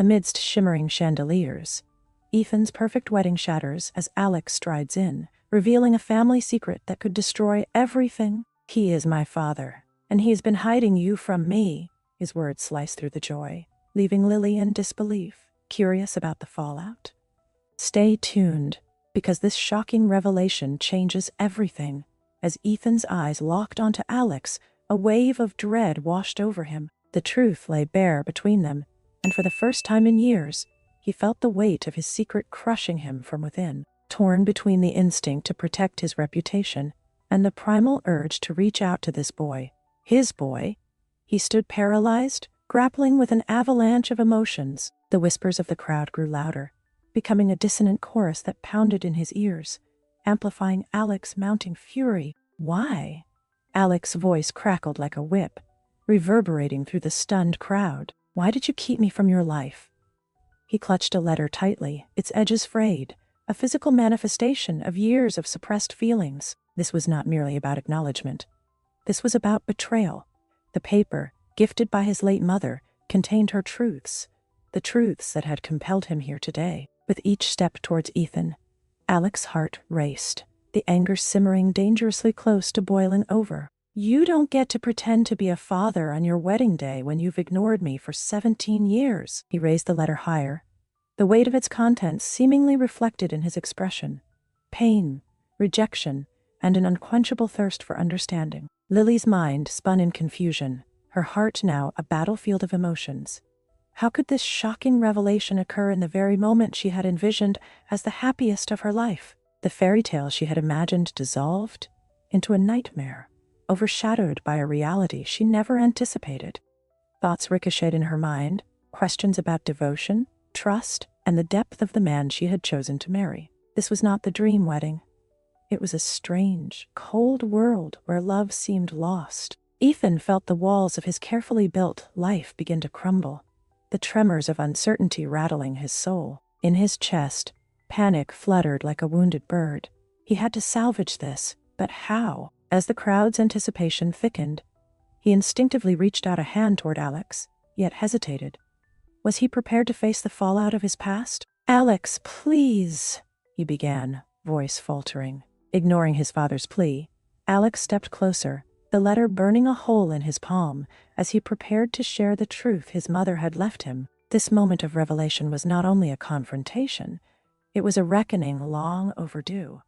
Amidst shimmering chandeliers, Ethan's perfect wedding shatters as Alex strides in, revealing a family secret that could destroy everything. "He is my father, and he's been hiding you from me." His words slice through the joy, leaving Lily in disbelief, curious about the fallout. Stay tuned, because this shocking revelation changes everything. As Ethan's eyes locked onto Alex, a wave of dread washed over him. The truth lay bare between them, and for the first time in years, he felt the weight of his secret crushing him from within, torn between the instinct to protect his reputation and the primal urge to reach out to this boy. His boy. He stood paralyzed, grappling with an avalanche of emotions. The whispers of the crowd grew louder, becoming a dissonant chorus that pounded in his ears, amplifying Alex's mounting fury. "Why?" Alex's voice crackled like a whip, reverberating through the stunned crowd. "Why did you keep me from your life?" He clutched a letter tightly, its edges frayed, a physical manifestation of years of suppressed feelings. This was not merely about acknowledgement. This was about betrayal. The paper, gifted by his late mother, contained her truths, the truths that had compelled him here today. With each step towards Ethan, Alex's heart raced, the anger simmering dangerously close to boiling over. "You don't get to pretend to be a father on your wedding day when you've ignored me for 17 years. He raised the letter higher, the weight of its contents seemingly reflected in his expression. Pain, rejection, and an unquenchable thirst for understanding. Lily's mind spun in confusion, her heart now a battlefield of emotions. How could this shocking revelation occur in the very moment she had envisioned as the happiest of her life? The fairy tale she had imagined dissolved into a nightmare, overshadowed by a reality she never anticipated. Thoughts ricocheted in her mind, questions about devotion, trust, and the depth of the man she had chosen to marry. This was not the dream wedding. It was a strange, cold world where love seemed lost. Ethan felt the walls of his carefully built life begin to crumble, the tremors of uncertainty rattling his soul. In his chest, panic fluttered like a wounded bird. He had to salvage this, but how? As the crowd's anticipation thickened, he instinctively reached out a hand toward Alex, yet hesitated. Was he prepared to face the fallout of his past? "Alex, please," he began, voice faltering. Ignoring his father's plea, Alex stepped closer, the letter burning a hole in his palm as he prepared to share the truth his mother had left him. This moment of revelation was not only a confrontation, it was a reckoning long overdue.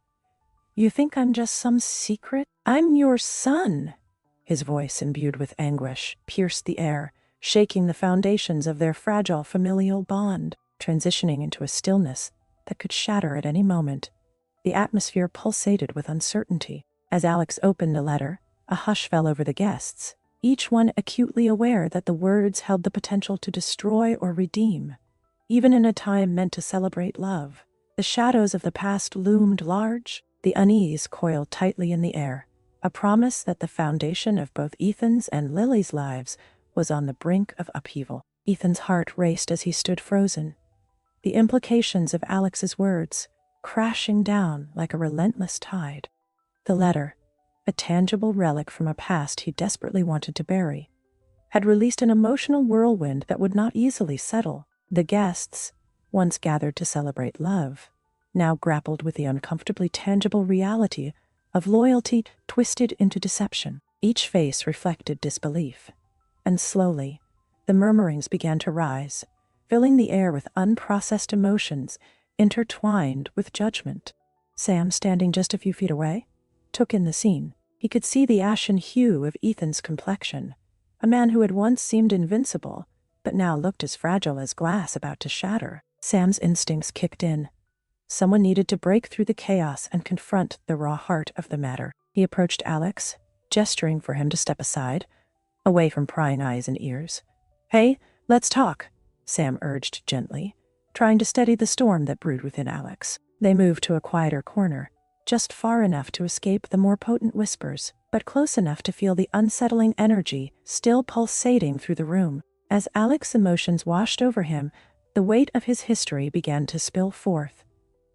"You think I'm just some secret? I'm your son." His voice, imbued with anguish, pierced the air, shaking the foundations of their fragile familial bond, transitioning into a stillness that could shatter at any moment. The atmosphere pulsated with uncertainty. As Alex opened the letter, a hush fell over the guests, each one acutely aware that the words held the potential to destroy or redeem. Even in a time meant to celebrate love, the shadows of the past loomed large, the unease coiled tightly in the air, a promise that the foundation of both Ethan's and Lily's lives was on the brink of upheaval. Ethan's heart raced as he stood frozen, the implications of Alex's words crashing down like a relentless tide. The letter, a tangible relic from a past he desperately wanted to bury, had released an emotional whirlwind that would not easily settle. The guests, once gathered to celebrate love, now grappled with the uncomfortably tangible reality of loyalty twisted into deception. Each face reflected disbelief, and slowly, the murmurings began to rise, filling the air with unprocessed emotions intertwined with judgment. Sam, standing just a few feet away, took in the scene. He could see the ashen hue of Ethan's complexion, a man who had once seemed invincible, but now looked as fragile as glass about to shatter. Sam's instincts kicked in. Someone needed to break through the chaos and confront the raw heart of the matter. He approached Alex, gesturing for him to step aside, away from prying eyes and ears. "Hey, let's talk," Sam urged gently, trying to steady the storm that brewed within Alex. They moved to a quieter corner, just far enough to escape the more potent whispers, but close enough to feel the unsettling energy still pulsating through the room. As Alex's emotions washed over him, the weight of his history began to spill forth.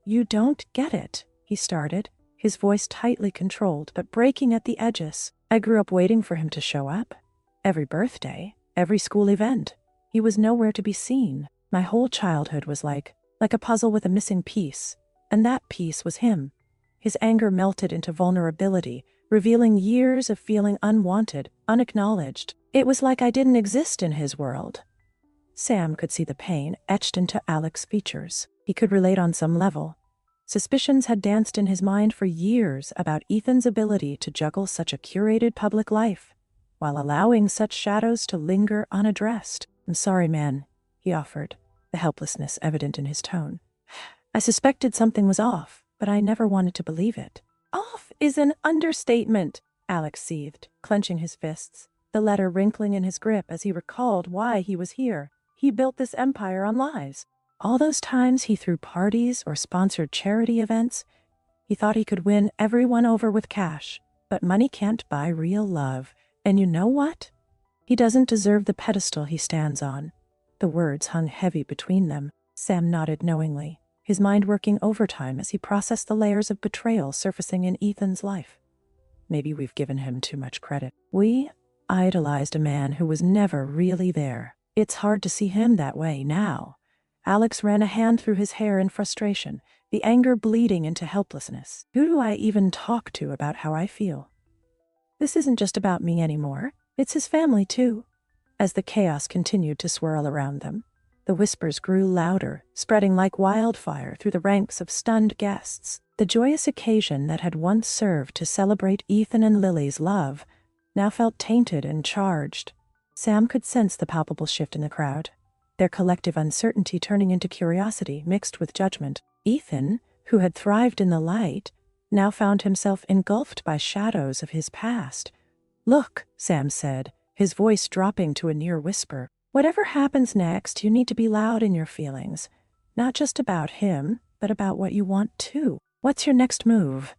"You don't get it," he started, his voice tightly controlled but breaking at the edges. "I grew up waiting for him to show up. Every birthday, every school event. He was nowhere to be seen. My whole childhood was like a puzzle with a missing piece, and that piece was him. His anger melted into vulnerability, revealing years of feeling unwanted, unacknowledged. It was like I didn't exist in his world. Sam could see the pain etched into Alex's features. He could relate on some level. Suspicions had danced in his mind for years about Ethan's ability to juggle such a curated public life, while allowing such shadows to linger unaddressed. "I'm sorry, man," he offered, the helplessness evident in his tone. "I suspected something was off, but I never wanted to believe it." "Off is an understatement," Alex seethed, clenching his fists, the letter wrinkling in his grip as he recalled why he was here. He built this empire on lies. All those times he threw parties or sponsored charity events, he thought he could win everyone over with cash. But money can't buy real love. And you know what? He doesn't deserve the pedestal he stands on. The words hung heavy between them. Sam nodded knowingly, his mind working overtime as he processed the layers of betrayal surfacing in Ethan's life. Maybe we've given him too much credit. We idolized a man who was never really there. It's hard to see him that way now. Alex ran a hand through his hair in frustration, the anger bleeding into helplessness. Who do I even talk to about how I feel? This isn't just about me anymore. It's his family, too. As the chaos continued to swirl around them, the whispers grew louder, spreading like wildfire through the ranks of stunned guests. The joyous occasion that had once served to celebrate Ethan and Lily's love now felt tainted and charged. Sam could sense the palpable shift in the crowd, their collective uncertainty turning into curiosity mixed with judgment. Ethan, who had thrived in the light, now found himself engulfed by shadows of his past. "Look," Sam said, his voice dropping to a near whisper. "Whatever happens next, you need to be loud in your feelings. Not just about him, but about what you want too. What's your next move?"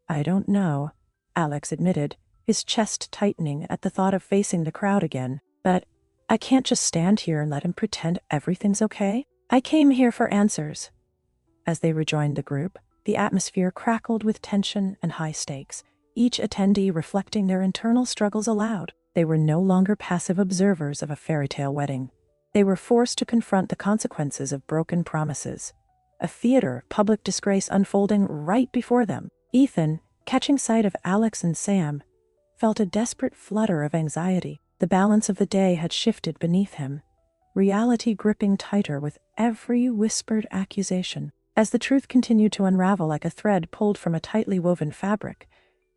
"I don't know," Alex admitted, his chest tightening at the thought of facing the crowd again. "But I can't just stand here and let him pretend everything's okay. I came here for answers." As they rejoined the group, the atmosphere crackled with tension and high stakes, each attendee reflecting their internal struggles aloud. They were no longer passive observers of a fairy tale wedding. They were forced to confront the consequences of broken promises. A theater of public disgrace unfolding right before them. Ethan, catching sight of Alex and Sam, felt a desperate flutter of anxiety. The balance of the day had shifted beneath him, reality gripping tighter with every whispered accusation. As the truth continued to unravel like a thread pulled from a tightly woven fabric,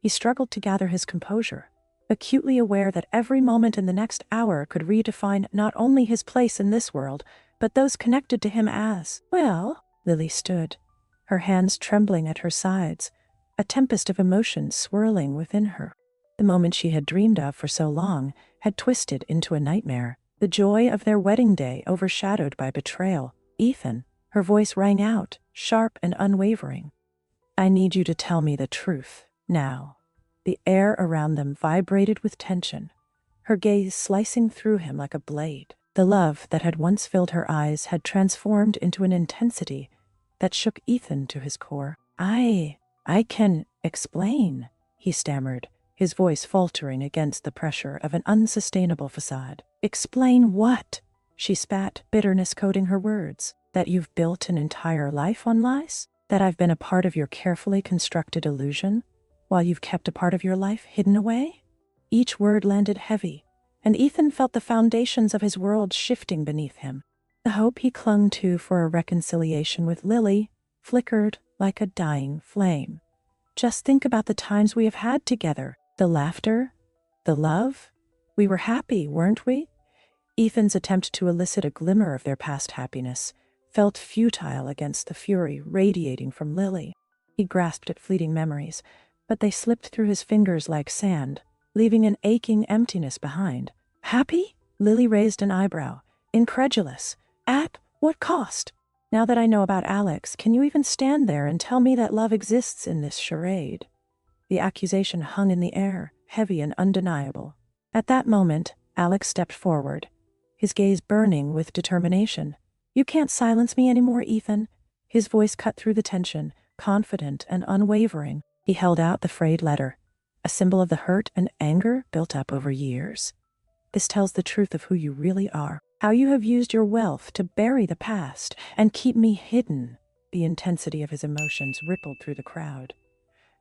he struggled to gather his composure, acutely aware that every moment in the next hour could redefine not only his place in this world, but those connected to him as. "Well," Lily stood, her hands trembling at her sides, a tempest of emotions swirling within her. The moment she had dreamed of for so long had twisted into a nightmare, the joy of their wedding day overshadowed by betrayal. "Ethan," her voice rang out, sharp and unwavering. "I need you to tell me the truth, now." The air around them vibrated with tension, her gaze slicing through him like a blade. The love that had once filled her eyes had transformed into an intensity that shook Ethan to his core. I can explain," he stammered, his voice faltering against the pressure of an unsustainable facade. "Explain what?" she spat, bitterness coating her words. "That you've built an entire life on lies? That I've been a part of your carefully constructed illusion, while you've kept a part of your life hidden away?" Each word landed heavy, and Ethan felt the foundations of his world shifting beneath him. The hope he clung to for a reconciliation with Lily flickered like a dying flame. "Just think about the times we have had together. The laughter, the love. We were happy, weren't we?" Ethan's attempt to elicit a glimmer of their past happiness felt futile against the fury radiating from Lily. He grasped at fleeting memories, but they slipped through his fingers like sand, leaving an aching emptiness behind. "Happy?" Lily raised an eyebrow, incredulous. "At what cost? Now that I know about Alex, can you even stand there and tell me that love exists in this charade?" The accusation hung in the air, heavy and undeniable. At that moment, Alex stepped forward, his gaze burning with determination. "You can't silence me anymore, Ethan." His voice cut through the tension, confident and unwavering. He held out the frayed letter, a symbol of the hurt and anger built up over years. "This tells the truth of who you really are. how you have used your wealth to bury the past and keep me hidden." The intensity of his emotions rippled through the crowd,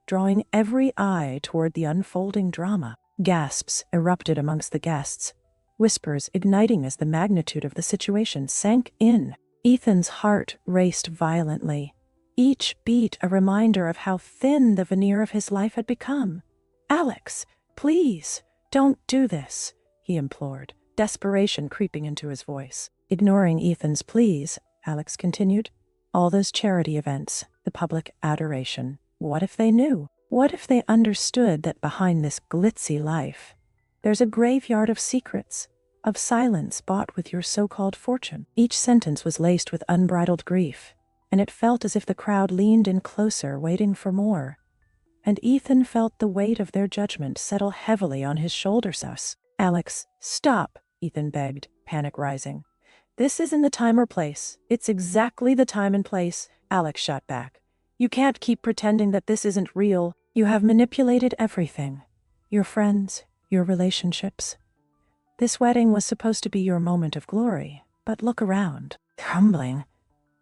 drawing every eye toward the unfolding drama. Gasps erupted amongst the guests, whispers igniting as the magnitude of the situation sank in. Ethan's heart raced violently, each beat a reminder of how thin the veneer of his life had become. "Alex, please, don't do this," he implored, desperation creeping into his voice. Ignoring Ethan's pleas, Alex continued, "All those charity events, the public adoration. What if they knew? What if they understood that behind this glitzy life, there's a graveyard of secrets, of silence bought with your so-called fortune?" Each sentence was laced with unbridled grief, and it felt as if the crowd leaned in closer, waiting for more. And Ethan felt the weight of their judgment settle heavily on his shoulders. "Alex, stop," Ethan begged, panic rising. "This isn't the time or place." "It's exactly the time and place," Alex shot back. "You can't keep pretending that this isn't real. You have manipulated everything. Your friends, your relationships. This wedding was supposed to be your moment of glory, but look around." Crumbling,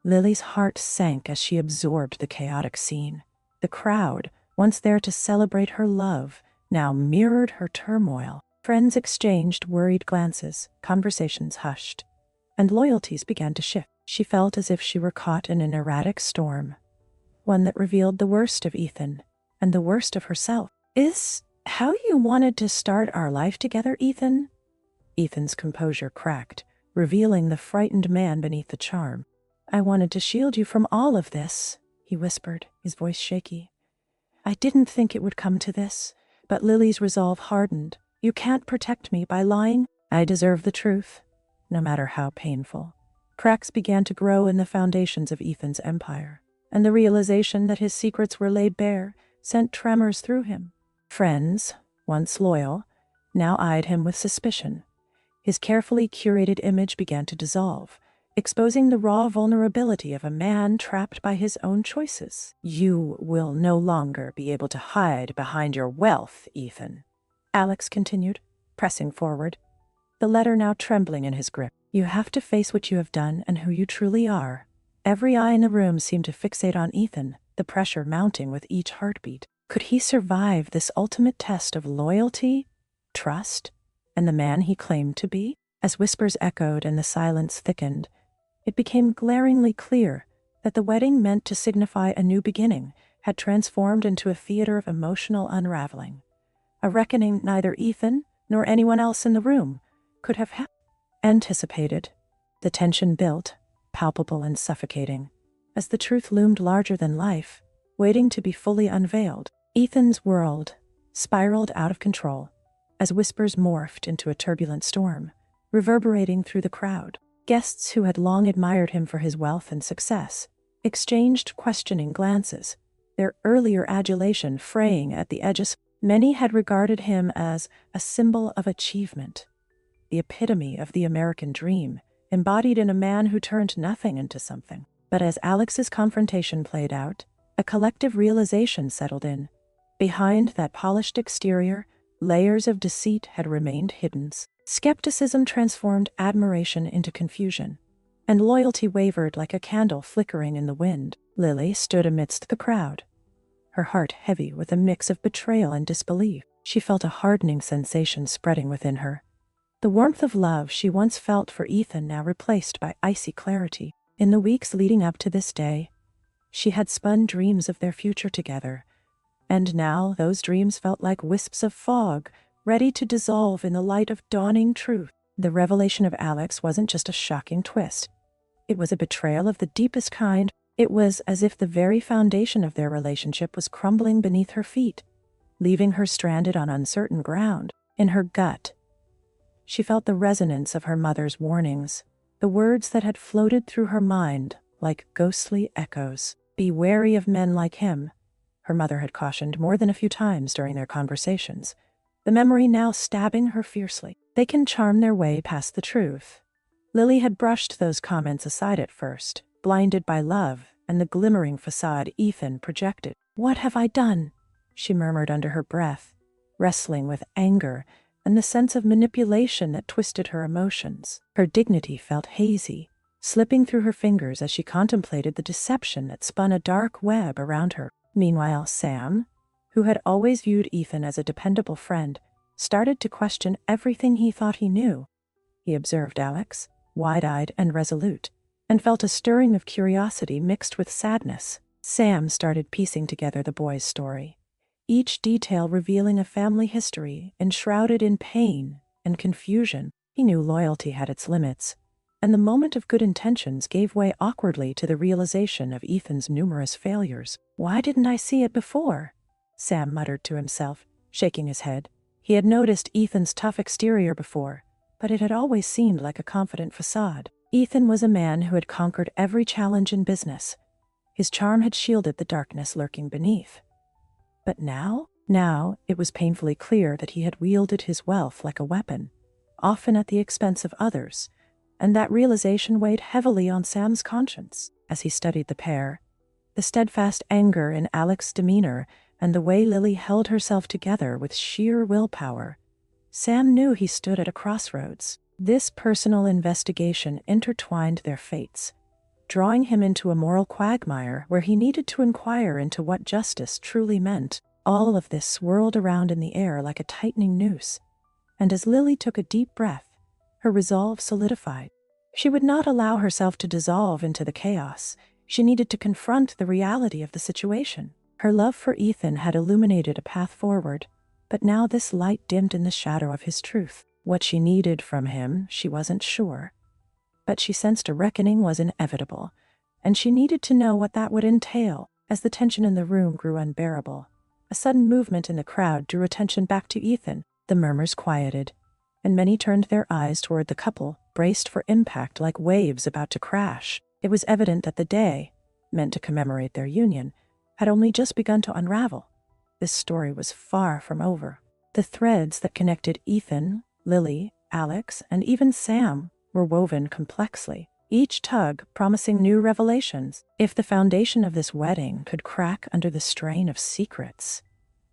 Lily's heart sank as she absorbed the chaotic scene. The crowd, once there to celebrate her love, now mirrored her turmoil. Friends exchanged worried glances, conversations hushed, and loyalties began to shift. She felt as if she were caught in an erratic storm, one that revealed the worst of Ethan and the worst of herself. "Is how you wanted to start our life together, Ethan?" Ethan's composure cracked, revealing the frightened man beneath the charm. "I wanted to shield you from all of this," he whispered, his voice shaky. "I didn't think it would come to this." But Lily's resolve hardened. "You can't protect me by lying. I deserve the truth, no matter how painful." Cracks began to grow in the foundations of Ethan's empire, and the realization that his secrets were laid bare sent tremors through him. Friends, once loyal, now eyed him with suspicion. His carefully curated image began to dissolve, exposing the raw vulnerability of a man trapped by his own choices. "You will no longer be able to hide behind your wealth, Ethan," Alex continued, pressing forward, the letter now trembling in his grip. "You have to face what you have done and who you truly are." Every eye in the room seemed to fixate on Ethan, the pressure mounting with each heartbeat. Could he survive this ultimate test of loyalty, trust, and the man he claimed to be? As whispers echoed and the silence thickened, it became glaringly clear that the wedding meant to signify a new beginning had transformed into a theater of emotional unraveling, a reckoning neither Ethan nor anyone else in the room could have anticipated. The tension built, palpable and suffocating, as the truth loomed larger than life, waiting to be fully unveiled. Ethan's world spiraled out of control as whispers morphed into a turbulent storm, reverberating through the crowd. Guests who had long admired him for his wealth and success exchanged questioning glances, their earlier adulation fraying at the edges. Many had regarded him as a symbol of achievement, the epitome of the American dream, embodied in a man who turned nothing into something. But as Alex's confrontation played out, a collective realization settled in. Behind that polished exterior, layers of deceit had remained hidden. Skepticism transformed admiration into confusion, and loyalty wavered like a candle flickering in the wind. Lily stood amidst the crowd, her heart heavy with a mix of betrayal and disbelief. She felt a hardening sensation spreading within her. The warmth of love she once felt for Ethan now replaced by icy clarity. In the weeks leading up to this day, she had spun dreams of their future together, and now those dreams felt like wisps of fog, ready to dissolve in the light of dawning truth. The revelation of Alex wasn't just a shocking twist. It was a betrayal of the deepest kind. It was as if the very foundation of their relationship was crumbling beneath her feet, leaving her stranded on uncertain ground. In her gut, she felt the resonance of her mother's warnings, the words that had floated through her mind like ghostly echoes. "Be wary of men like him," her mother had cautioned more than a few times during their conversations, the memory now stabbing her fiercely. "They can charm their way past the truth." Lily had brushed those comments aside at first, blinded by love and the glimmering facade Ethan projected. "What have I done?" she murmured under her breath, wrestling with anger and the sense of manipulation that twisted her emotions. Her dignity felt hazy, slipping through her fingers as she contemplated the deception that spun a dark web around her. Meanwhile, Sam, who had always viewed Ethan as a dependable friend, started to question everything he thought he knew. He observed Alex, wide-eyed and resolute, and felt a stirring of curiosity mixed with sadness. Sam started piecing together the boy's story, each detail revealing a family history enshrouded in pain and confusion. He knew loyalty had its limits, and the moment of good intentions gave way awkwardly to the realization of Ethan's numerous failures. "Why didn't I see it before?" Sam muttered to himself, shaking his head. He had noticed Ethan's tough exterior before, but it had always seemed like a confident facade. Ethan was a man who had conquered every challenge in business. His charm had shielded the darkness lurking beneath. But now it was painfully clear that he had wielded his wealth like a weapon, often at the expense of others, and that realization weighed heavily on Sam's conscience. As he studied the pair, the steadfast anger in Alex's demeanor and the way Lily held herself together with sheer willpower, Sam knew he stood at a crossroads. This personal investigation intertwined their fates, drawing him into a moral quagmire where he needed to inquire into what justice truly meant. All of this swirled around in the air like a tightening noose, and as Lily took a deep breath, her resolve solidified. She would not allow herself to dissolve into the chaos. She needed to confront the reality of the situation. Her love for Ethan had illuminated a path forward, but now this light dimmed in the shadow of his truth. What she needed from him, she wasn't sure, but she sensed a reckoning was inevitable, and she needed to know what that would entail. As the tension in the room grew unbearable, a sudden movement in the crowd drew attention back to Ethan. The murmurs quieted, and many turned their eyes toward the couple, braced for impact like waves about to crash. It was evident that the day, meant to commemorate their union, had only just begun to unravel. This story was far from over. The threads that connected Ethan, Lily, Alex, and even Sam were woven complexly, each tug promising new revelations. If the foundation of this wedding could crack under the strain of secrets,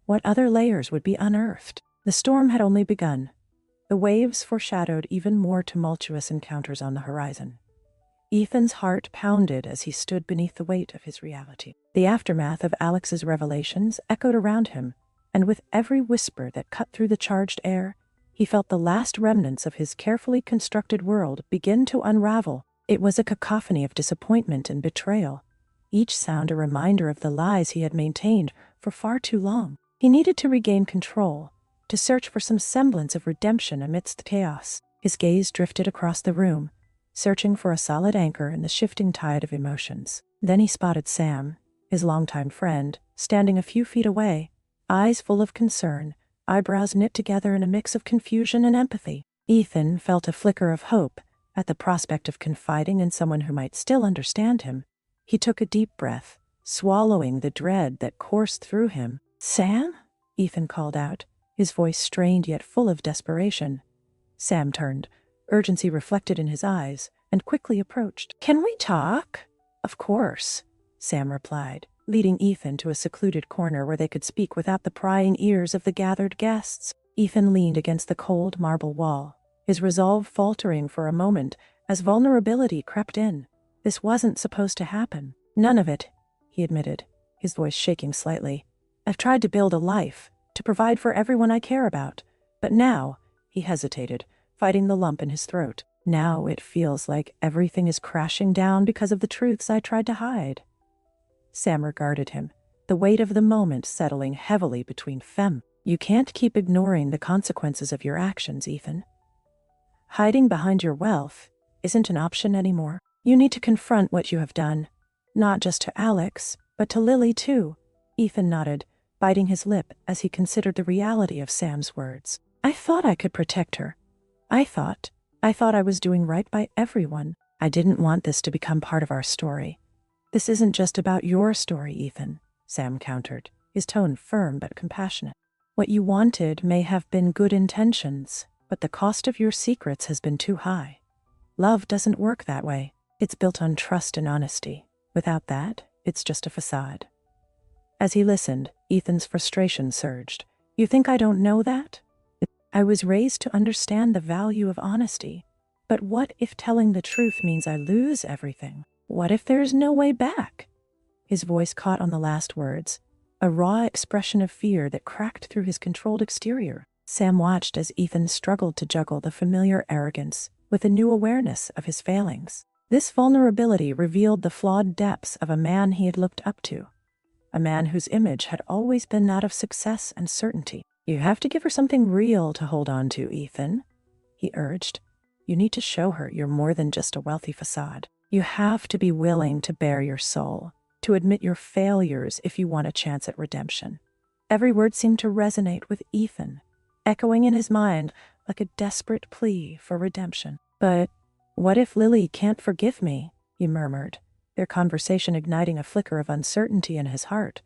what other layers would be unearthed? The storm had only begun. The waves foreshadowed even more tumultuous encounters on the horizon. Ethan's heart pounded as he stood beneath the weight of his reality. The aftermath of Alex's revelations echoed around him, and with every whisper that cut through the charged air, he felt the last remnants of his carefully constructed world begin to unravel. It was a cacophony of disappointment and betrayal, each sound a reminder of the lies he had maintained for far too long. He needed to regain control, to search for some semblance of redemption amidst the chaos. His gaze drifted across the room, searching for a solid anchor in the shifting tide of emotions. Then he spotted Sam, his longtime friend, standing a few feet away, eyes full of concern, eyebrows knit together in a mix of confusion and empathy. Ethan felt a flicker of hope at the prospect of confiding in someone who might still understand him. He took a deep breath, swallowing the dread that coursed through him. "Sam?" Ethan called out, his voice strained yet full of desperation. Sam turned, urgency reflected in his eyes, and quickly approached. "Can we talk?" "Of course," Sam replied, leading Ethan to a secluded corner where they could speak without the prying ears of the gathered guests. Ethan leaned against the cold marble wall, his resolve faltering for a moment as vulnerability crept in. This wasn't supposed to happen. "None of it," he admitted, his voice shaking slightly. "I've tried to build a life, to provide for everyone I care about, but now," he hesitated, fighting the lump in his throat, "now it feels like everything is crashing down because of the truths I tried to hide." Sam regarded him, the weight of the moment settling heavily between them. "You can't keep ignoring the consequences of your actions, Ethan. Hiding behind your wealth isn't an option anymore. You need to confront what you have done, not just to Alex, but to Lily too." Ethan nodded, biting his lip as he considered the reality of Sam's words. "I thought I could protect her. I thought I was doing right by everyone. I didn't want this to become part of our story." "This isn't just about your story, Ethan," Sam countered, his tone firm but compassionate. "What you wanted may have been good intentions, but the cost of your secrets has been too high. Love doesn't work that way. It's built on trust and honesty. Without that, it's just a facade." As he listened, Ethan's frustration surged. "You think I don't know that?" I was raised to understand the value of honesty. But what if telling the truth means I lose everything? What if there's no way back?" His voice caught on the last words, a raw expression of fear that cracked through his controlled exterior. Sam watched as Ethan struggled to juggle the familiar arrogance with a new awareness of his failings. This vulnerability revealed the flawed depths of a man he had looked up to, a man whose image had always been that of success and certainty. "You have to give her something real to hold on to, Ethan," he urged. "You need to show her you're more than just a wealthy facade. You have to be willing to bare your soul, to admit your failures if you want a chance at redemption." Every word seemed to resonate with Ethan, echoing in his mind like a desperate plea for redemption. "But what if Lily can't forgive me?" he murmured, their conversation igniting a flicker of uncertainty in his heart,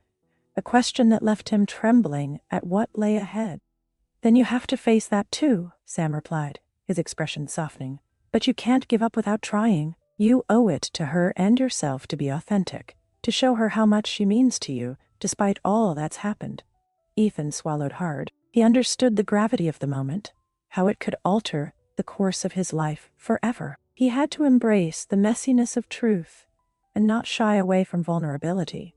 a question that left him trembling at what lay ahead. "Then you have to face that too," Sam replied, his expression softening. "But you can't give up without trying. You owe it to her and yourself to be authentic, to show her how much she means to you, despite all that's happened." Ethan swallowed hard. He understood the gravity of the moment, how it could alter the course of his life forever. He had to embrace the messiness of truth and not shy away from vulnerability,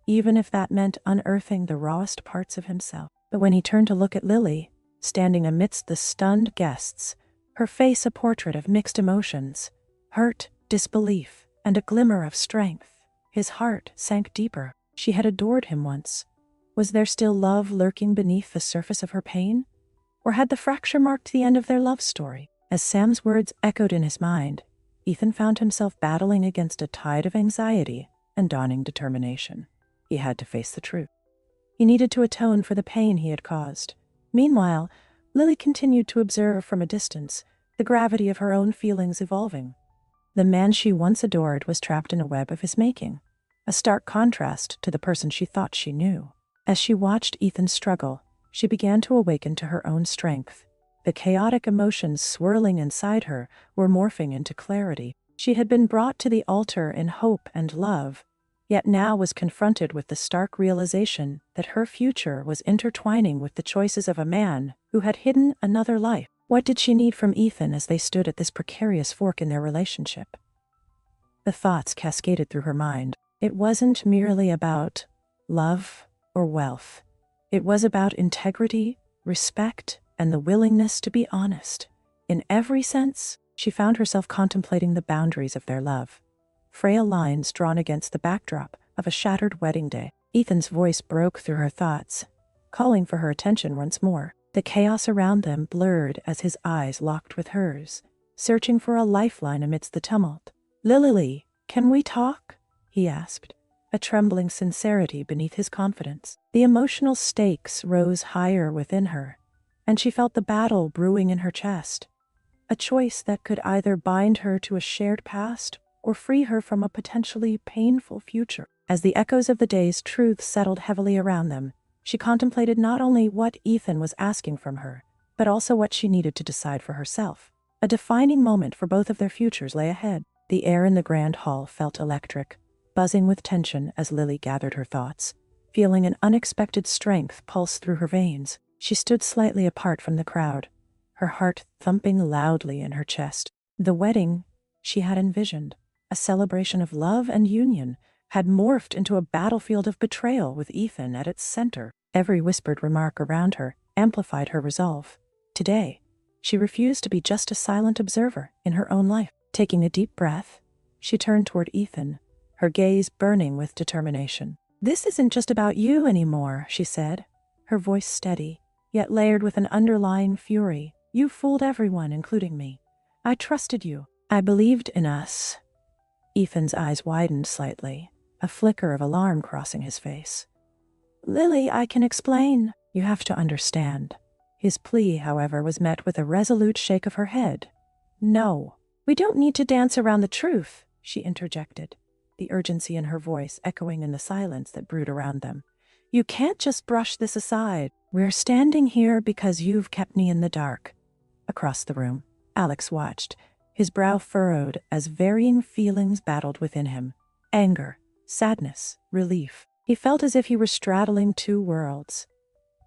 even if that meant unearthing the rawest parts of himself. But when he turned to look at Lily, standing amidst the stunned guests, her face a portrait of mixed emotions, hurt, disbelief, and a glimmer of strength, his heart sank deeper. She had adored him once. Was there still love lurking beneath the surface of her pain? Or had the fracture marked the end of their love story? As Sam's words echoed in his mind, Ethan found himself battling against a tide of anxiety and dawning determination. He had to face the truth. He needed to atone for the pain he had caused. Meanwhile, Lily continued to observe from a distance, the gravity of her own feelings evolving. The man she once adored was trapped in a web of his making, a stark contrast to the person she thought she knew. As she watched Ethan struggle, she began to awaken to her own strength. The chaotic emotions swirling inside her were morphing into clarity. She had been brought to the altar in hope and love, yet now was confronted with the stark realization that her future was intertwining with the choices of a man who had hidden another life. What did she need from Ethan as they stood at this precarious fork in their relationship? The thoughts cascaded through her mind. It wasn't merely about love or wealth. It was about integrity, respect, and the willingness to be honest. In every sense, she found herself contemplating the boundaries of their love, frail lines drawn against the backdrop of a shattered wedding day. Ethan's voice broke through her thoughts, calling for her attention once more. The chaos around them blurred as his eyes locked with hers, searching for a lifeline amidst the tumult. "Lily, can we talk?" he asked, a trembling sincerity beneath his confidence. The emotional stakes rose higher within her, and she felt the battle brewing in her chest, a choice that could either bind her to a shared past or free her from a potentially painful future. As the echoes of the day's truth settled heavily around them, she contemplated not only what Ethan was asking from her, but also what she needed to decide for herself. A defining moment for both of their futures lay ahead. The air in the grand hall felt electric, buzzing with tension as Lily gathered her thoughts. Feeling an unexpected strength pulse through her veins, she stood slightly apart from the crowd, her heart thumping loudly in her chest. The wedding she had envisioned, a celebration of love and union, had morphed into a battlefield of betrayal with Ethan at its center. Every whispered remark around her amplified her resolve. Today, she refused to be just a silent observer in her own life. Taking a deep breath, she turned toward Ethan, her gaze burning with determination. "This isn't just about you anymore," she said, her voice steady, yet layered with an underlying fury. "You fooled everyone, including me. I trusted you. I believed in us." Ethan's eyes widened slightly, a flicker of alarm crossing his face. "Lily, I can explain. You have to understand." His plea, however, was met with a resolute shake of her head. "No, we don't need to dance around the truth," she interjected, the urgency in her voice echoing in the silence that brewed around them. "You can't just brush this aside. We're standing here because you've kept me in the dark." Across the room, Alex watched, his brow furrowed as varying feelings battled within him. Anger, sadness, relief. He felt as if he were straddling two worlds.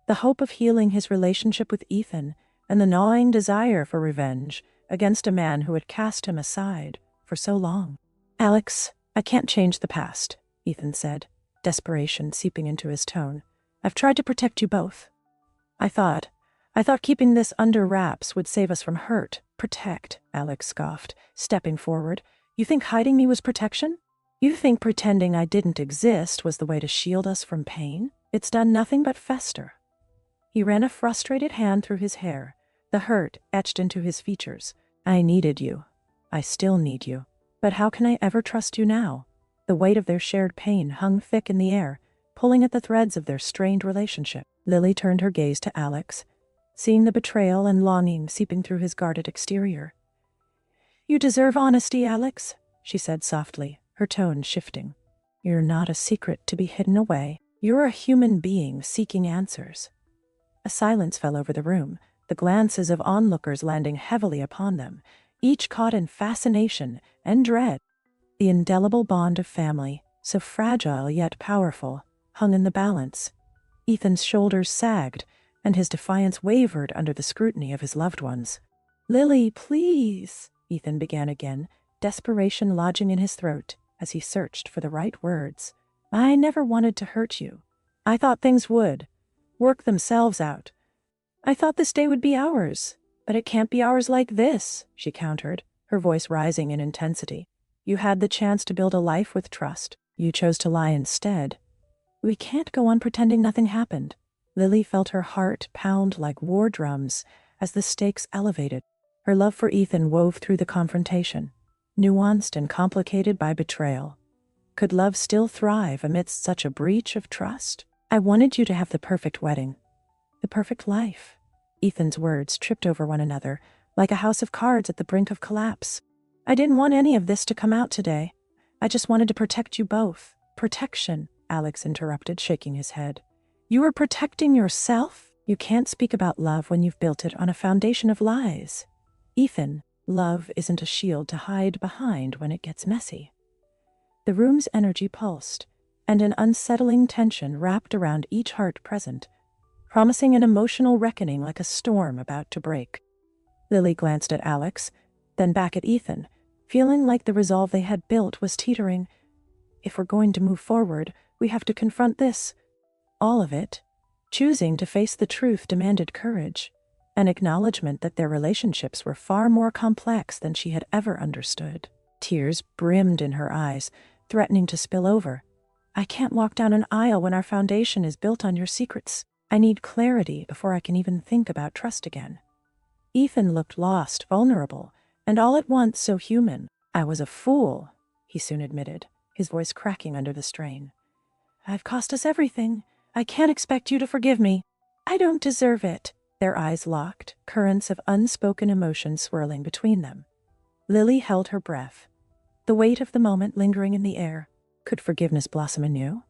The hope of healing his relationship with Ethan, and the gnawing desire for revenge against a man who had cast him aside for so long. "Alex, I can't change the past," Ethan said, desperation seeping into his tone. "I've tried to protect you both. I thought keeping this under wraps would save us from hurt." "Protect," Alex scoffed, stepping forward. "You think hiding me was protection? You think pretending I didn't exist was the way to shield us from pain? It's done nothing but fester." He ran a frustrated hand through his hair, the hurt etched into his features. "I needed you. I still need you. But how can I ever trust you now?" The weight of their shared pain hung thick in the air, pulling at the threads of their strained relationship. Lily turned her gaze to Alex, seeing the betrayal and longing seeping through his guarded exterior. "You deserve honesty, Alex," she said softly, her tone shifting. "You're not a secret to be hidden away. You're a human being seeking answers." A silence fell over the room, the glances of onlookers landing heavily upon them, each caught in fascination and dread. The indelible bond of family, so fragile yet powerful, hung in the balance. Ethan's shoulders sagged, and his defiance wavered under the scrutiny of his loved ones. "Lily, please," Ethan began again, desperation lodging in his throat as he searched for the right words. "I never wanted to hurt you. I thought things would work themselves out. I thought this day would be ours, but it can't be ours like this," she countered, her voice rising in intensity. "You had the chance to build a life with trust. You chose to lie instead. We can't go on pretending nothing happened." Lily felt her heart pound like war drums as the stakes elevated. Her love for Ethan wove through the confrontation, nuanced and complicated by betrayal. Could love still thrive amidst such a breach of trust? "I wanted you to have the perfect wedding, the perfect life." Ethan's words tripped over one another, like a house of cards at the brink of collapse. "I didn't want any of this to come out today. I just wanted to protect you both." "Protection," Alex interrupted, shaking his head. "You were protecting yourself? You can't speak about love when you've built it on a foundation of lies." "Ethan, love isn't a shield to hide behind when it gets messy." The room's energy pulsed, and an unsettling tension wrapped around each heart present, promising an emotional reckoning like a storm about to break. Lily glanced at Alex, then back at Ethan, feeling like the resolve they had built was teetering. "If we're going to move forward, we have to confront this. All of it." Choosing to face the truth demanded courage, an acknowledgement that their relationships were far more complex than she had ever understood. Tears brimmed in her eyes, threatening to spill over. "I can't walk down an aisle when our foundation is built on your secrets. I need clarity before I can even think about trust again." Ethan looked lost, vulnerable, and all at once so human. "I was a fool," he soon admitted, his voice cracking under the strain. "I've cost us everything. I can't expect you to forgive me. I don't deserve it." Their eyes locked, currents of unspoken emotion swirling between them. Lily held her breath, the weight of the moment lingering in the air. Could forgiveness blossom anew?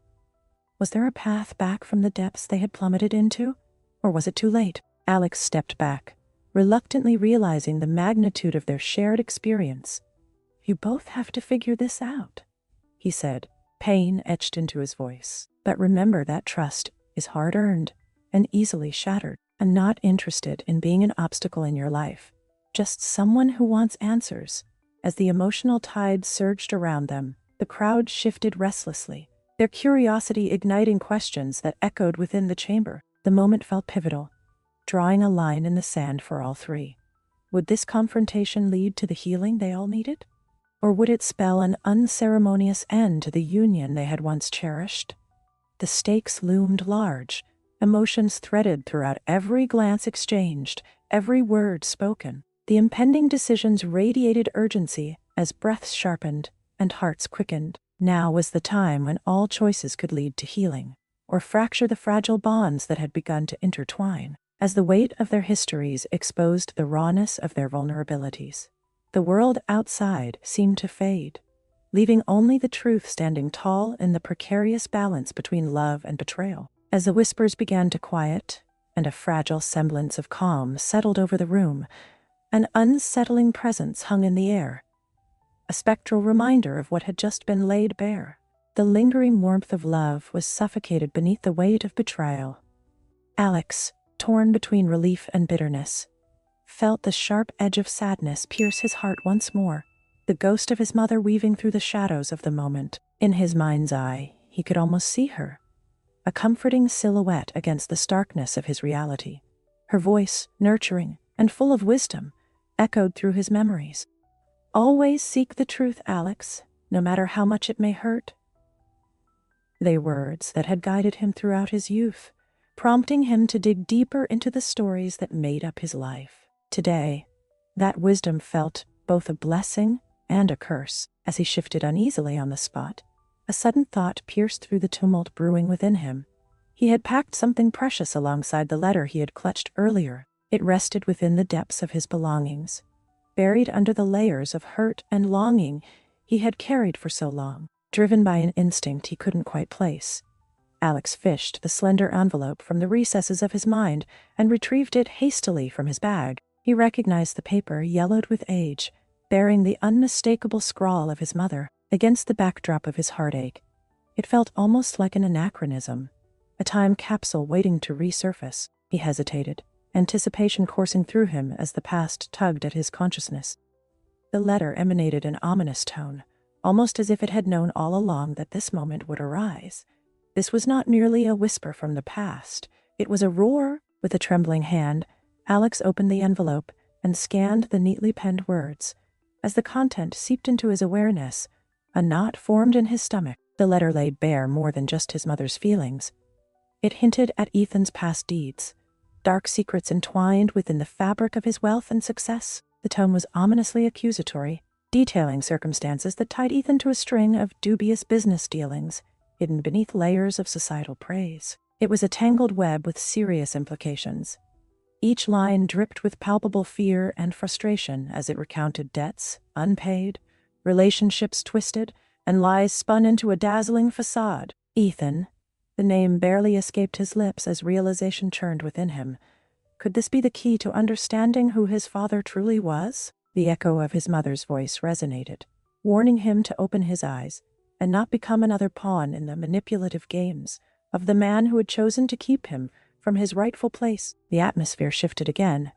Was there a path back from the depths they had plummeted into? Or was it too late? Alex stepped back, reluctantly realizing the magnitude of their shared experience. "You both have to figure this out," he said, pain etched into his voice. "But remember that trust is hard-earned and easily shattered. I'm not interested in being an obstacle in your life, just someone who wants answers." As the emotional tide surged around them, the crowd shifted restlessly, their curiosity igniting questions that echoed within the chamber. The moment felt pivotal, drawing a line in the sand for all three. Would this confrontation lead to the healing they all needed? Or would it spell an unceremonious end to the union they had once cherished? The stakes loomed large, emotions threaded throughout every glance exchanged, every word spoken. The impending decisions radiated urgency as breaths sharpened and hearts quickened. Now was the time when all choices could lead to healing, or fracture the fragile bonds that had begun to intertwine. As the weight of their histories exposed the rawness of their vulnerabilities, the world outside seemed to fade, leaving only the truth standing tall in the precarious balance between love and betrayal. As the whispers began to quiet, and a fragile semblance of calm settled over the room, an unsettling presence hung in the air, a spectral reminder of what had just been laid bare. The lingering warmth of love was suffocated beneath the weight of betrayal. Alex, torn between relief and bitterness, felt the sharp edge of sadness pierce his heart once more, the ghost of his mother weaving through the shadows of the moment. In his mind's eye, he could almost see her, a comforting silhouette against the starkness of his reality. Her voice, nurturing and full of wisdom, echoed through his memories. "Always seek the truth, Alex, no matter how much it may hurt." They were words that had guided him throughout his youth, prompting him to dig deeper into the stories that made up his life. Today, that wisdom felt both a blessing and a curse. As he shifted uneasily on the spot, a sudden thought pierced through the tumult brewing within him. He had packed something precious alongside the letter he had clutched earlier. It rested within the depths of his belongings, buried under the layers of hurt and longing he had carried for so long, driven by an instinct he couldn't quite place. Alex fished the slender envelope from the recesses of his mind and retrieved it hastily from his bag. He recognized the paper, yellowed with age, bearing the unmistakable scrawl of his mother against the backdrop of his heartache. It felt almost like an anachronism, a time capsule waiting to resurface. He hesitated, anticipation coursing through him as the past tugged at his consciousness. The letter emanated an ominous tone, almost as if it had known all along that this moment would arise. This was not merely a whisper from the past, it was a roar. With a trembling hand, Alex opened the envelope and scanned the neatly penned words. As the content seeped into his awareness, a knot formed in his stomach. The letter laid bare more than just his mother's feelings. It hinted at Ethan's past deeds, dark secrets entwined within the fabric of his wealth and success. The tone was ominously accusatory, detailing circumstances that tied Ethan to a string of dubious business dealings, hidden beneath layers of societal praise. It was a tangled web with serious implications. Each line dripped with palpable fear and frustration as it recounted debts unpaid, relationships twisted, and lies spun into a dazzling facade. Ethan, the name barely escaped his lips as realization churned within him. Could this be the key to understanding who his father truly was? The echo of his mother's voice resonated, warning him to open his eyes and not become another pawn in the manipulative games of the man who had chosen to keep him from his rightful place. The atmosphere shifted again,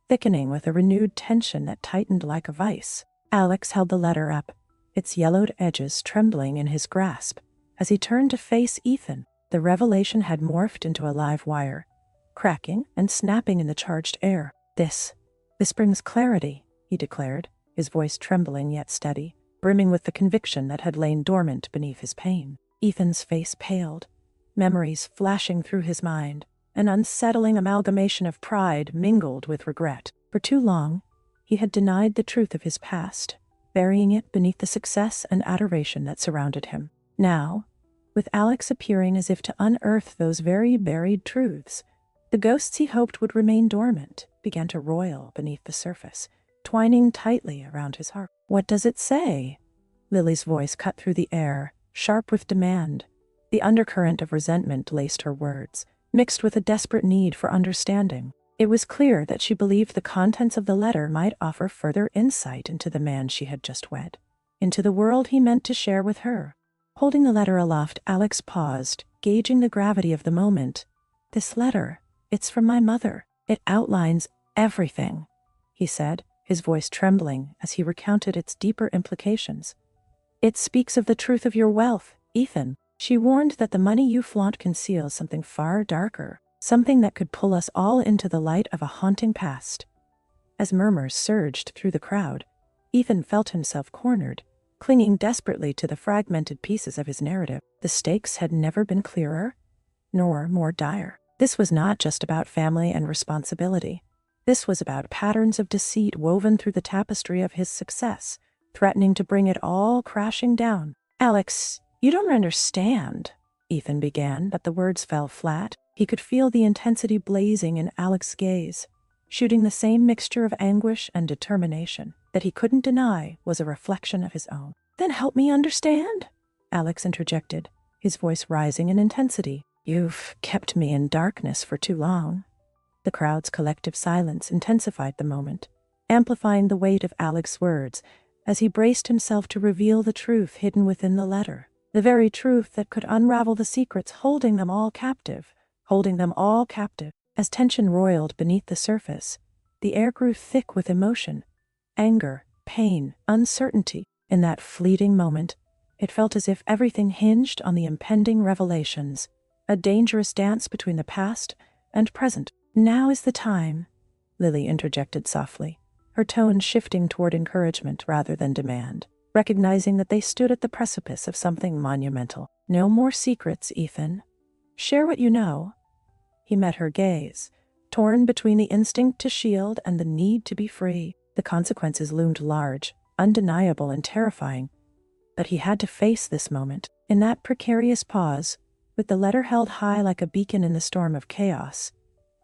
thickening with a renewed tension that tightened like a vice. Alex held the letter up, its yellowed edges trembling in his grasp. As he turned to face Ethan, the revelation had morphed into a live wire, cracking and snapping in the charged air. This brings clarity," he declared, his voice trembling yet steady, brimming with the conviction that had lain dormant beneath his pain. Ethan's face paled, memories flashing through his mind, an unsettling amalgamation of pride mingled with regret. For too long, he had denied the truth of his past, burying it beneath the success and adoration that surrounded him. Now, with Alex appearing as if to unearth those very buried truths, the ghosts he hoped would remain dormant began to roil beneath the surface, twining tightly around his heart. "What does it say?" Lily's voice cut through the air, sharp with demand. The undercurrent of resentment laced her words, mixed with a desperate need for understanding. It was clear that she believed the contents of the letter might offer further insight into the man she had just wed, into the world he meant to share with her. Holding the letter aloft, Alex paused, gauging the gravity of the moment. "This letter, it's from my mother. It outlines everything," he said, his voice trembling as he recounted its deeper implications. "It speaks of the truth of your wealth, Ethan. She warned that the money you flaunt conceals something far darker, something that could pull us all into the light of a haunting past." As murmurs surged through the crowd, Ethan felt himself cornered, clinging desperately to the fragmented pieces of his narrative. The stakes had never been clearer, nor more dire. This was not just about family and responsibility. This was about patterns of deceit woven through the tapestry of his success, threatening to bring it all crashing down. "Alex, you don't understand," Ethan began, but the words fell flat. He could feel the intensity blazing in Alex's gaze, shooting the same mixture of anguish and determination that he couldn't deny was a reflection of his own. "Then help me understand," Alex interjected, his voice rising in intensity. "You've kept me in darkness for too long." The crowd's collective silence intensified the moment, amplifying the weight of Alex's words as he braced himself to reveal the truth hidden within the letter, the very truth that could unravel the secrets holding them all captive. As tension roiled beneath the surface, The air grew thick with emotion, anger, pain, uncertainty. In that fleeting moment, it felt as if everything hinged on the impending revelations, a dangerous dance between the past and present. "Now is the time," Lily interjected softly, her tone shifting toward encouragement rather than demand, recognizing that they stood at the precipice of something monumental. "No more secrets, Ethan. Share what you know." He met her gaze, torn between the instinct to shield and the need to be free. The consequences loomed large, undeniable and terrifying, but he had to face this moment. In that precarious pause, with the letter held high like a beacon in the storm of chaos,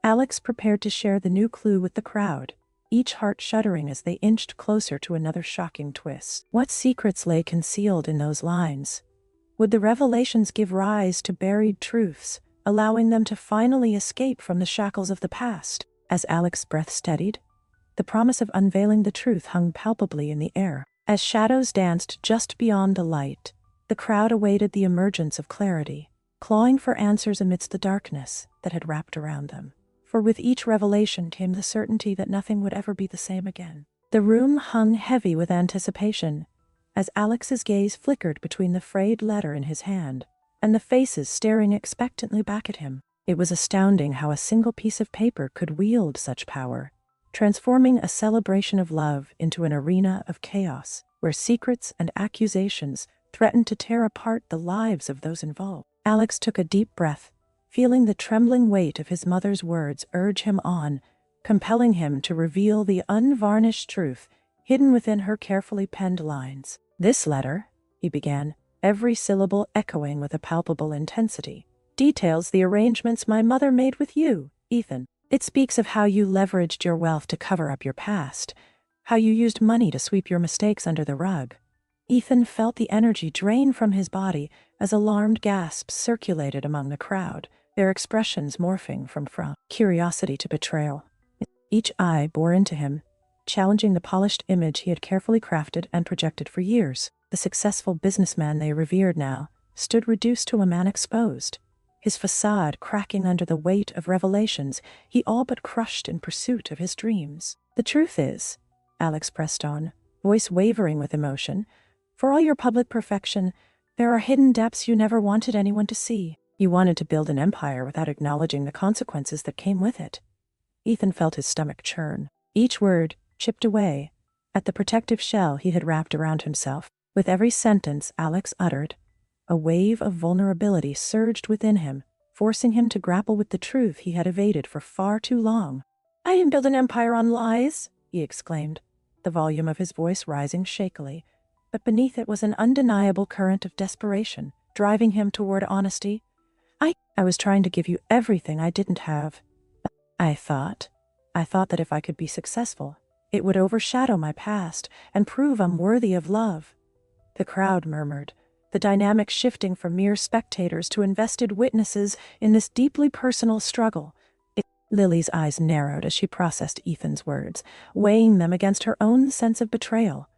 Alex prepared to share the new clue with the crowd, each heart shuddering as they inched closer to another shocking twist. What secrets lay concealed in those lines? Would the revelations give rise to buried truths, allowing them to finally escape from the shackles of the past? As Alex's breath steadied, the promise of unveiling the truth hung palpably in the air. As shadows danced just beyond the light, the crowd awaited the emergence of clarity, clawing for answers amidst the darkness that had wrapped around them. For with each revelation came the certainty that nothing would ever be the same again. The room hung heavy with anticipation, as Alex's gaze flickered between the frayed letter in his hand and the faces staring expectantly back at him. It was astounding how a single piece of paper could wield such power, transforming a celebration of love into an arena of chaos, where secrets and accusations threatened to tear apart the lives of those involved. Alex took a deep breath, feeling the trembling weight of his mother's words urge him on, compelling him to reveal the unvarnished truth hidden within her carefully penned lines. "This letter," he began, every syllable echoing with a palpable intensity, "details the arrangements my mother made with you, Ethan. It speaks of how you leveraged your wealth to cover up your past, how you used money to sweep your mistakes under the rug." Ethan felt the energy drain from his body as alarmed gasps circulated among the crowd, their expressions morphing from curiosity to betrayal. Each eye bore into him, challenging the polished image he had carefully crafted and projected for years. The successful businessman they revered now stood reduced to a man exposed, his facade cracking under the weight of revelations he all but crushed in pursuit of his dreams. "The truth is," Alex pressed on, voice wavering with emotion, "for all your public perfection, there are hidden depths you never wanted anyone to see. You wanted to build an empire without acknowledging the consequences that came with it." Ethan felt his stomach churn. Each word chipped away at the protective shell he had wrapped around himself. With every sentence Alex uttered, a wave of vulnerability surged within him, forcing him to grapple with the truth he had evaded for far too long. "I didn't build an empire on lies," he exclaimed, the volume of his voice rising shakily, but beneath it was an undeniable current of desperation, driving him toward honesty. I was trying to give you everything I didn't have. I thought that if I could be successful, it would overshadow my past and prove I'm worthy of love." The crowd murmured, the dynamic shifting from mere spectators to invested witnesses in this deeply personal struggle. Lily's eyes narrowed as she processed Ethan's words, weighing them against her own sense of betrayal.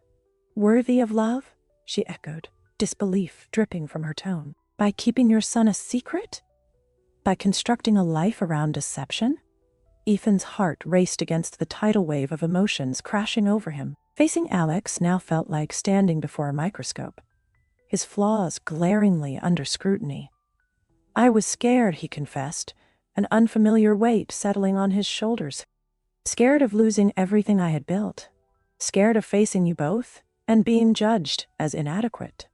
"Worthy of love?" she echoed, disbelief dripping from her tone. "By keeping your son a secret? By constructing a life around deception?" Ethan's heart raced against the tidal wave of emotions crashing over him. Facing Alex now felt like standing before a microscope, his flaws glaringly under scrutiny. "I was scared," he confessed, an unfamiliar weight settling on his shoulders. "Scared of losing everything I had built. Scared of facing you both and being judged as inadequate."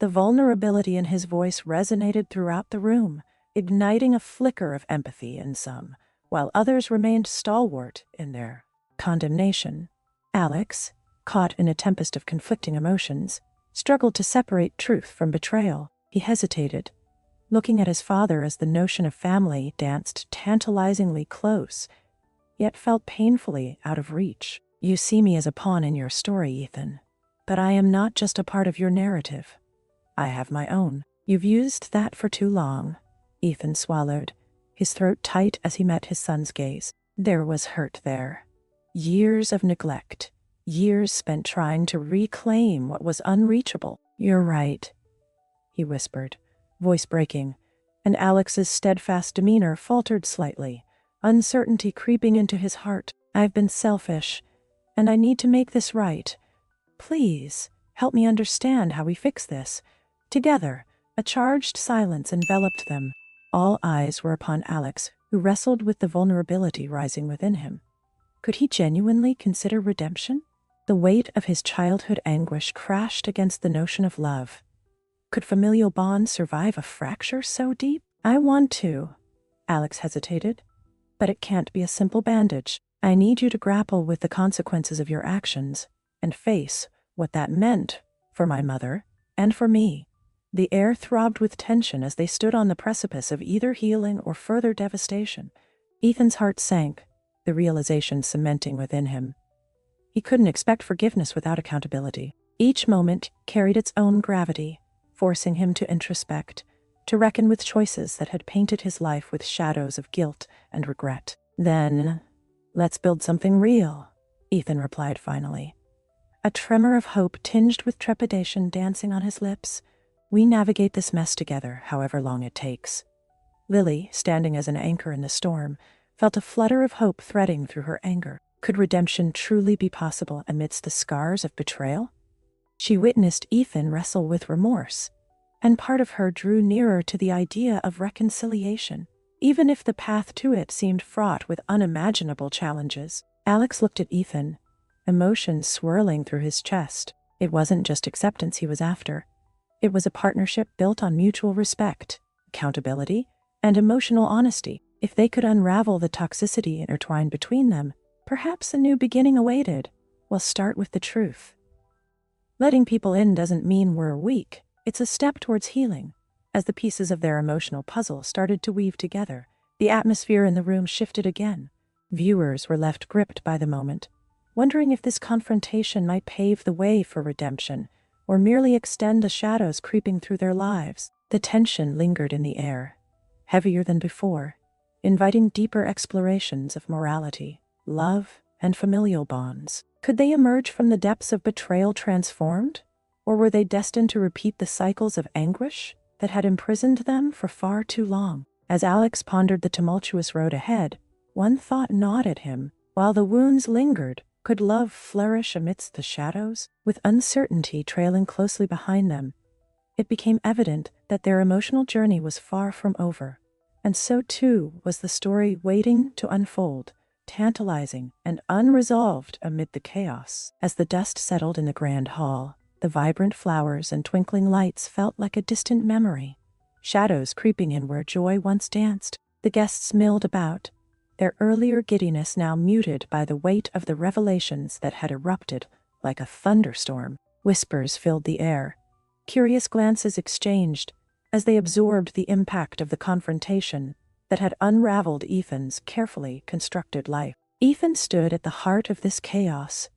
The vulnerability in his voice resonated throughout the room, igniting a flicker of empathy in some, while others remained stalwart in their condemnation. Alex, caught in a tempest of conflicting emotions, struggled to separate truth from betrayal. He hesitated, looking at his father as the notion of family danced tantalizingly close, yet felt painfully out of reach. "You see me as a pawn in your story, Ethan, but I am not just a part of your narrative. I have my own." "You've used that for too long," Ethan swallowed, his throat tight as he met his son's gaze. There was hurt there. Years of neglect, years spent trying to reclaim what was unreachable. "You're right," he whispered, voice breaking, and Alex's steadfast demeanor faltered slightly, uncertainty creeping into his heart. I've been selfish, and I need to make this right. Please, help me understand how we fix this. Together, a charged silence enveloped them. All eyes were upon Alex, who wrestled with the vulnerability rising within him. Could he genuinely consider redemption? The weight of his childhood anguish crashed against the notion of love. Could familial bonds survive a fracture so deep? I want to. Alex hesitated. But it can't be a simple bandage. I need you to grapple with the consequences of your actions and face what that meant for my mother and for me. The air throbbed with tension as they stood on the precipice of either healing or further devastation. Ethan's heart sank, the realization cementing within him. He couldn't expect forgiveness without accountability. Each moment carried its own gravity, forcing him to introspect, to reckon with choices that had painted his life with shadows of guilt and regret. Then, let's build something real, Ethan replied finally. A tremor of hope tinged with trepidation dancing on his lips. We navigate this mess together, however long it takes. Lily, standing as an anchor in the storm, felt a flutter of hope threading through her anger. Could redemption truly be possible amidst the scars of betrayal? She witnessed Ethan wrestle with remorse, and part of her drew nearer to the idea of reconciliation, even if the path to it seemed fraught with unimaginable challenges. Alex looked at Ethan, emotions swirling through his chest. It wasn't just acceptance he was after. It was a partnership built on mutual respect, accountability, and emotional honesty. If they could unravel the toxicity intertwined between them, perhaps a new beginning awaited. We'll start with the truth. Letting people in doesn't mean we're weak. It's a step towards healing. As the pieces of their emotional puzzle started to weave together, the atmosphere in the room shifted again. Viewers were left gripped by the moment, wondering if this confrontation might pave the way for redemption, or merely extend the shadows creeping through their lives. The tension lingered in the air, heavier than before, inviting deeper explorations of morality, love, and familial bonds. Could they emerge from the depths of betrayal transformed? Or were they destined to repeat the cycles of anguish that had imprisoned them for far too long? As Alex pondered the tumultuous road ahead, one thought gnawed at him. While the wounds lingered, could love flourish amidst the shadows? With uncertainty trailing closely behind them, it became evident that their emotional journey was far from over. And so too was the story waiting to unfold, tantalizing and unresolved amid the chaos. As the dust settled in the grand hall, the vibrant flowers and twinkling lights felt like a distant memory, shadows creeping in where joy once danced. The guests milled about, their earlier giddiness now muted by the weight of the revelations that had erupted like a thunderstorm. Whispers filled the air, curious glances exchanged as they absorbed the impact of the confrontation that had unraveled Ethan's carefully constructed life. Ethan stood at the heart of this chaos,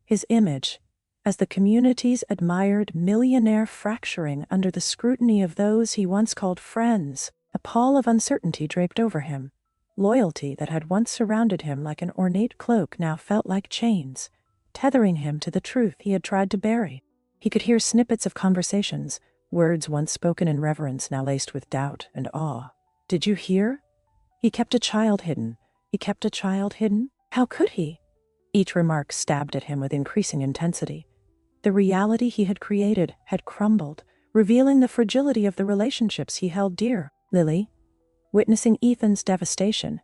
his image, as the community's admired millionaire fracturing under the scrutiny of those he once called friends. A pall of uncertainty draped over him. Loyalty that had once surrounded him like an ornate cloak now felt like chains, tethering him to the truth he had tried to bury. He could hear snippets of conversations, words once spoken in reverence now laced with doubt and awe. Did you hear? He kept a child hidden. He kept a child hidden? How could he? Each remark stabbed at him with increasing intensity. The reality he had created had crumbled, revealing the fragility of the relationships he held dear. Lily, witnessing Ethan's devastation,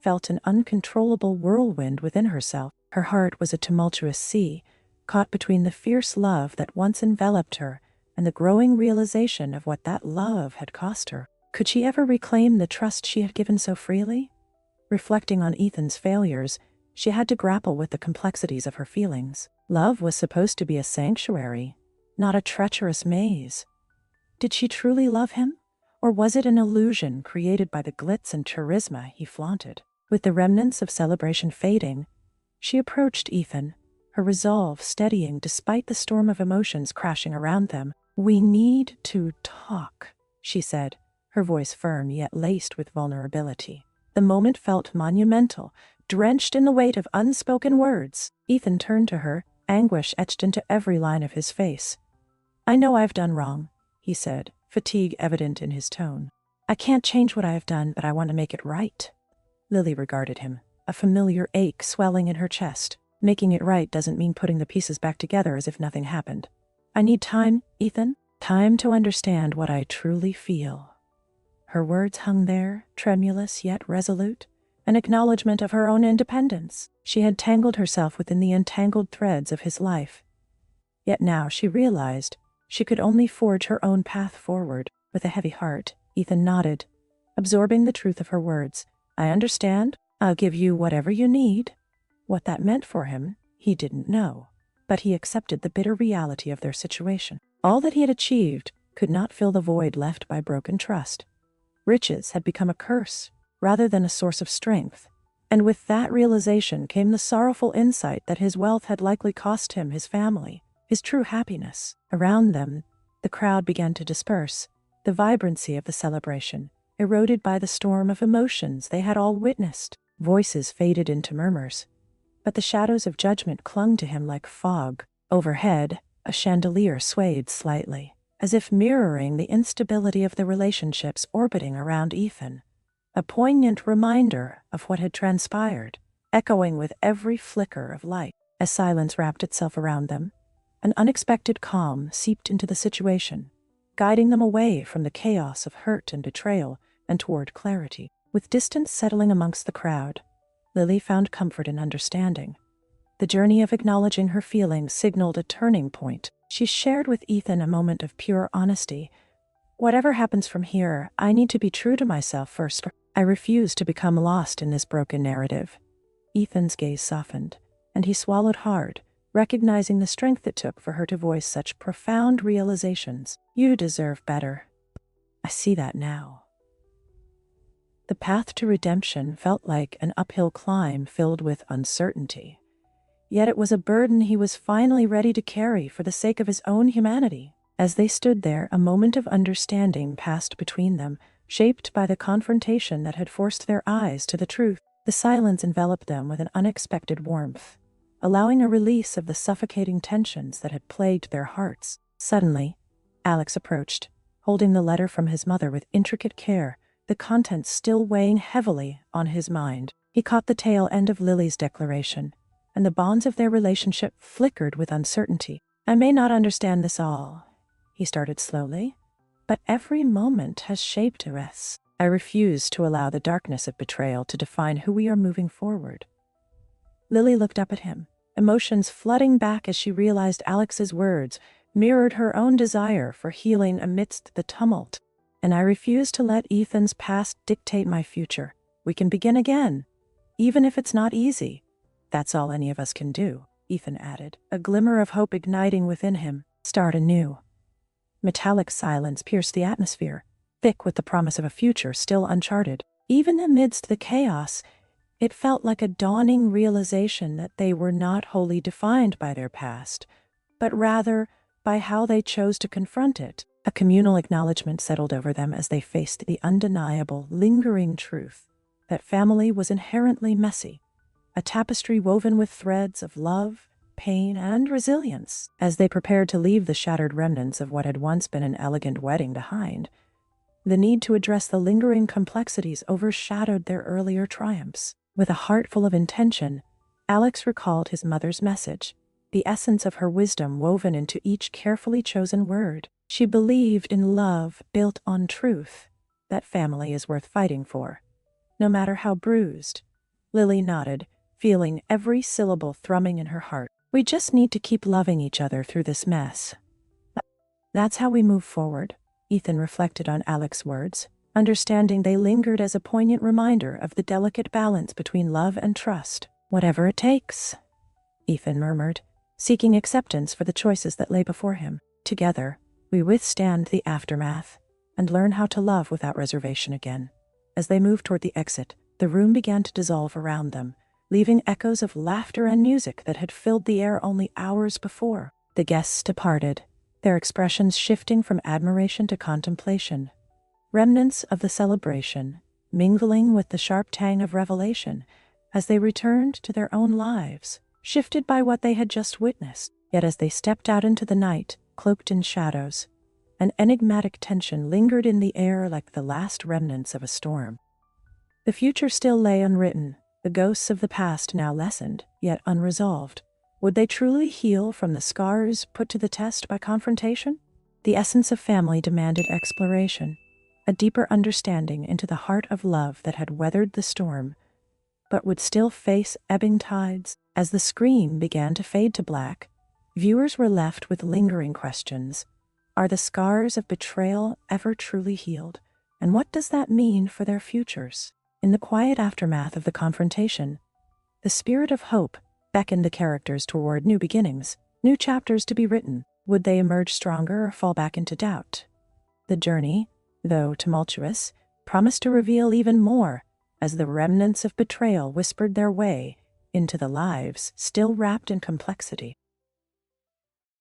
felt an uncontrollable whirlwind within herself. Her heart was a tumultuous sea, caught between the fierce love that once enveloped her and the growing realization of what that love had cost her. Could she ever reclaim the trust she had given so freely? Reflecting on Ethan's failures, she had to grapple with the complexities of her feelings. Love was supposed to be a sanctuary, not a treacherous maze. Did she truly love him? Or was it an illusion created by the glitz and charisma he flaunted? With the remnants of celebration fading, she approached Ethan, her resolve steadying despite the storm of emotions crashing around them. We need to talk, she said, her voice firm yet laced with vulnerability. The moment felt monumental, drenched in the weight of unspoken words. Ethan turned to her, anguish etched into every line of his face. I know I've done wrong, he said, fatigue evident in his tone. I can't change what I have done, but I want to make it right. Lily regarded him, a familiar ache swelling in her chest. Making it right doesn't mean putting the pieces back together as if nothing happened. I need time, Ethan. Time to understand what I truly feel. Her words hung there, tremulous yet resolute, an acknowledgement of her own independence. She had tangled herself within the entangled threads of his life. Yet now she realized she could only forge her own path forward. With a heavy heart, Ethan nodded, absorbing the truth of her words. I understand. I'll give you whatever you need. What that meant for him, he didn't know, but he accepted the bitter reality of their situation. All that he had achieved could not fill the void left by broken trust. Riches had become a curse rather than a source of strength, and with that realization came the sorrowful insight that his wealth had likely cost him his family, his true happiness. Around them, the crowd began to disperse, the vibrancy of the celebration eroded by the storm of emotions they had all witnessed. Voices faded into murmurs, but the shadows of judgment clung to him like fog. Overhead, a chandelier swayed slightly, as if mirroring the instability of the relationships orbiting around Ethan, a poignant reminder of what had transpired, echoing with every flicker of light. As silence wrapped itself around them, an unexpected calm seeped into the situation, guiding them away from the chaos of hurt and betrayal and toward clarity. With distance settling amongst the crowd, Lily found comfort in understanding. The journey of acknowledging her feelings signaled a turning point. She shared with Ethan a moment of pure honesty. Whatever happens from here, I need to be true to myself first. I refuse to become lost in this broken narrative. Ethan's gaze softened, and he swallowed hard, recognizing the strength it took for her to voice such profound realizations. You deserve better. I see that now. The path to redemption felt like an uphill climb filled with uncertainty. Yet it was a burden he was finally ready to carry for the sake of his own humanity. As they stood there, a moment of understanding passed between them, shaped by the confrontation that had forced their eyes to the truth. The silence enveloped them with an unexpected warmth, allowing a release of the suffocating tensions that had plagued their hearts. Suddenly, Alex approached, holding the letter from his mother with intricate care, the contents still weighing heavily on his mind. He caught the tail end of Lily's declaration, and the bonds of their relationship flickered with uncertainty. I may not understand this all, he started slowly, but every moment has shaped us. I refuse to allow the darkness of betrayal to define who we are moving forward. Lily looked up at him, emotions flooding back as she realized Alex's words mirrored her own desire for healing amidst the tumult. And I refuse to let Ethan's past dictate my future. We can begin again, even if it's not easy. That's all any of us can do, Ethan added, a glimmer of hope igniting within him. Start anew. Metallic silence pierced the atmosphere, thick with the promise of a future still uncharted. Even amidst the chaos, it felt like a dawning realization that they were not wholly defined by their past, but rather by how they chose to confront it. A communal acknowledgement settled over them as they faced the undeniable, lingering truth that family was inherently messy, a tapestry woven with threads of love, pain, and resilience. As they prepared to leave the shattered remnants of what had once been an elegant wedding behind, the need to address the lingering complexities overshadowed their earlier triumphs. With a heart full of intention, Alex recalled his mother's message, the essence of her wisdom woven into each carefully chosen word. She believed in love built on truth, that family is worth fighting for, no matter how bruised. Lily nodded, feeling every syllable thrumming in her heart. We just need to keep loving each other through this mess. That's how we move forward, Ethan reflected on Alex's words, understanding they lingered as a poignant reminder of the delicate balance between love and trust. Whatever it takes, Ethan murmured, seeking acceptance for the choices that lay before him. Together, we withstand the aftermath and learn how to love without reservation again. As they moved toward the exit, the room began to dissolve around them, leaving echoes of laughter and music that had filled the air only hours before. The guests departed, their expressions shifting from admiration to contemplation, remnants of the celebration mingling with the sharp tang of revelation as they returned to their own lives, shifted by what they had just witnessed. Yet as they stepped out into the night, cloaked in shadows, an enigmatic tension lingered in the air like the last remnants of a storm. The future still lay unwritten, the ghosts of the past now lessened, yet unresolved. Would they truly heal from the scars put to the test by confrontation? The essence of family demanded exploration, a deeper understanding into the heart of love that had weathered the storm, but would still face ebbing tides. As the screen began to fade to black, viewers were left with lingering questions. Are the scars of betrayal ever truly healed? And what does that mean for their futures? In the quiet aftermath of the confrontation, the spirit of hope beckoned the characters toward new beginnings, new chapters to be written. Would they emerge stronger or fall back into doubt? The journey, though tumultuous, promised to reveal even more as the remnants of betrayal whispered their way into the lives still wrapped in complexity.